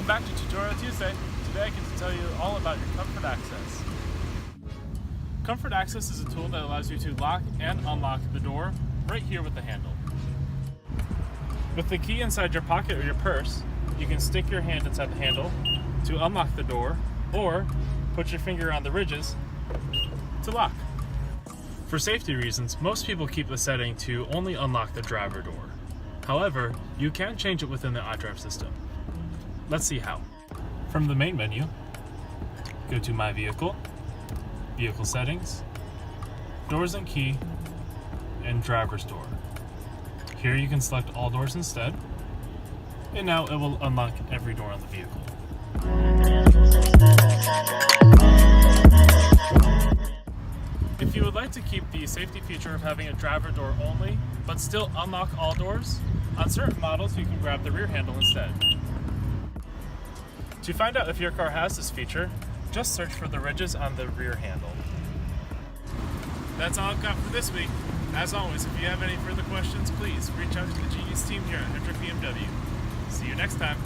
Welcome back to Tutorial Tuesday. Today I get to tell you all about your Comfort Access. Comfort Access is a tool that allows you to lock and unlock the door right here with the handle. With the key inside your pocket or your purse, you can stick your hand inside the handle to unlock the door or put your finger on the ridges to lock. For safety reasons, most people keep the setting to only unlock the driver door. However, you can change it within the iDrive system. Let's see how. From the main menu, go to My Vehicle, Vehicle Settings, Doors and Key, and Driver's Door. Here you can select all doors instead, and now it will unlock every door on the vehicle. If you would like to keep the safety feature of having a driver door only, but still unlock all doors, on certain models you can grab the rear handle instead. To find out if your car has this feature, just search for the ridges on the rear handle. That's all I've got for this week. As always, if you have any further questions, please reach out to the Genius team here at Hendrick BMW. See you next time.